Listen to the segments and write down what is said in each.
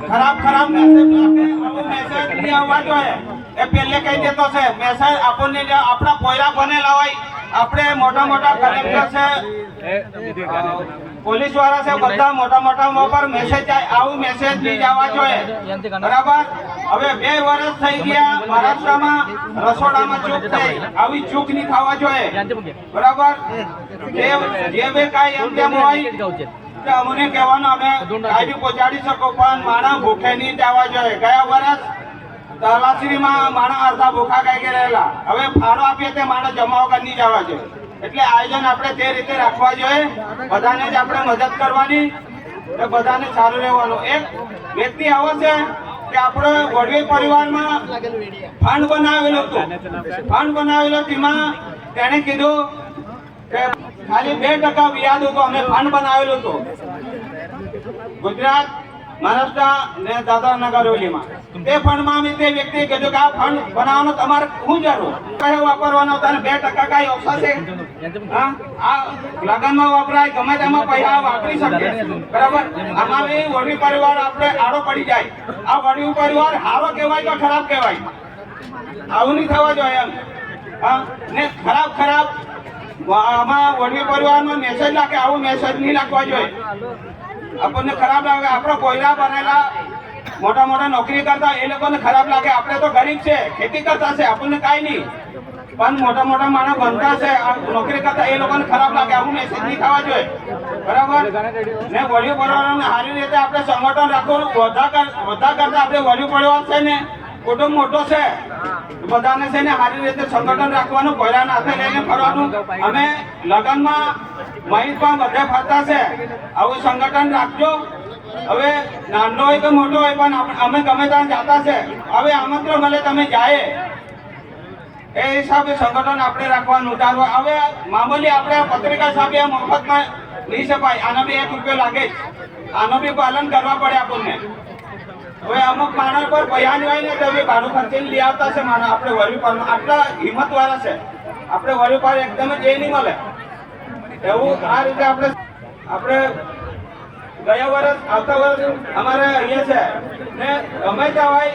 ખરાબ મેસેજ નહીં આવવા જોઈએ એ પહેલે કહી દેતો છે. મેસેજ આપણને આપણા પોયરા બનેલા હોય, આપણે મોટા કલેક્ટર છે, પોલીસ વાળા છે, બધા મોટા પર મેસેજ જાય, આવું મેસેજ નહીં જવા જોઈએ. બરાબર. હવે 2 વર્ષ થઈ ગયા મહારાષ્ટ્રમાં રસોડામાં ચૂક થઈ, આવી ચૂક નહીં થવા જોઈએ. બરાબર. જે બે કાંઈ એમ તેમ હોય કે અમને કહેવાનું અમે કાંઈ બી પહોંચાડી શકો, પણ માણસ ભૂખે નહીં જવા જોઈએ. ગયા વર્ષ તલાસરીમાં માણસ અડધા ભૂખા ખાઈ ગયેલા, હવે ફાળો આપીએ તે માણસ જમા વગર નહીં જવા જોઈએ. એટલે આયોજન આપણે તે રીતે રાખવા જોઈએ. બધાને જ આપણે મદદ કરવાની, બધાને સારું રહેવાનું. એક વ્યક્તિ આવો છે કે આપણો વડવી પરિવારમાં ફંડ બનાવેલો હતો, તેમાં તેણે કીધું કે ખાલી 2% વ્યાજ હતો. અમે ફંડ બનાવેલો હતો ગુજરાત, મહારાષ્ટ્ર ને દાદરા નગરવેલીમાં. તે ફંડમાં અમે તે વ્યક્તિએ કીધું કે આ ફંડ બનાવવાનો તમારે શું જરૂર કયો વાપરવાનો, તને 2% કાંઈ ઓછા છે? આ લગ્નમાં વપરાય, ગમે તેમાં પૈસા વાપરી શકે. બરાબર. આમાં વડવી પરિવાર આપણે આડો પડી જાય. આ વડવી પરિવાર સારો કહેવાય કે ખરાબ કહેવાય? આવું નહીં થવા જોઈએ એમ. ને ખરાબ આમાં વડવી પરિવારનો મેસેજ લાગે, આવું મેસેજ નહીં લાગવા જોઈએ. આપણને ખરાબ લાગે. આપણો કોયરા બનેલા મોટા નોકરી કરતા એ લોકોને ખરાબ લાગે. આપણે તો ગરીબ છે, ખેતી કરતા છે, આપણને કાંઈ નહીં, પણ મોટા માણસ બનતા છે નોકરી કરતા, એ લોકોને ખરાબ લાગે. આવું મેસેજ નહીં થવા જોઈએ. બરાબર. ને વડવી પરિવારને સારી રીતે આપણે સંગઠન રાખવું. બધા કરતા આપણે વડવી પરિવાર છે ને કુટુંબ મોટો છે, બધાને છે ને સારી રીતે સંગઠન રાખવાનું, કોયરાના હાથે લઈને ફરવાનું. અમે લગ્નમાં મહિતમાં બધે ફરતા છે, આવું સંગઠન રાખજો. હવે નાનો હોય કે મોટો હોય, પણ અમે ગમે ત્યાં જતા છે. હવે આમંત્રણ મળે તમે જાય, એ હિસાબે સંગઠન આપણે રાખવાનું. હવે મામૂલી આપણે પત્રિકા છાપીએ મફતમાં લઈ શકાય, આનો બી 1 રૂપિયો લાગે જ. આનો બી પાલન કરવા પડે આપણને. હવે અમુક માણસ પર પૈસા હોય ને તો ભાડું ખર્ચીને લઈ આવતા છે માણસ. આપણે વરવી પર આટલા હિંમત વાળા છે, આપણે વરવી પર એકદમ જ એ નહીં મળે એવું. આ રીતે આપણે ગયા વર્ષ આવતા વર્ષ અમારે અહીંયા છે ને ગમે ત્યાં હોય.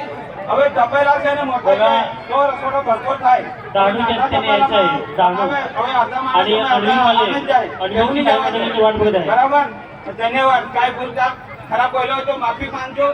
હવે તપેલા છે ને મોટો તો રસોડો ભરપૂર થાય. બરાબર. ધન્યવાદ. કાંઈ ભૂલ ખરાબ બોલ્યો હોય તો માફી માંગજો.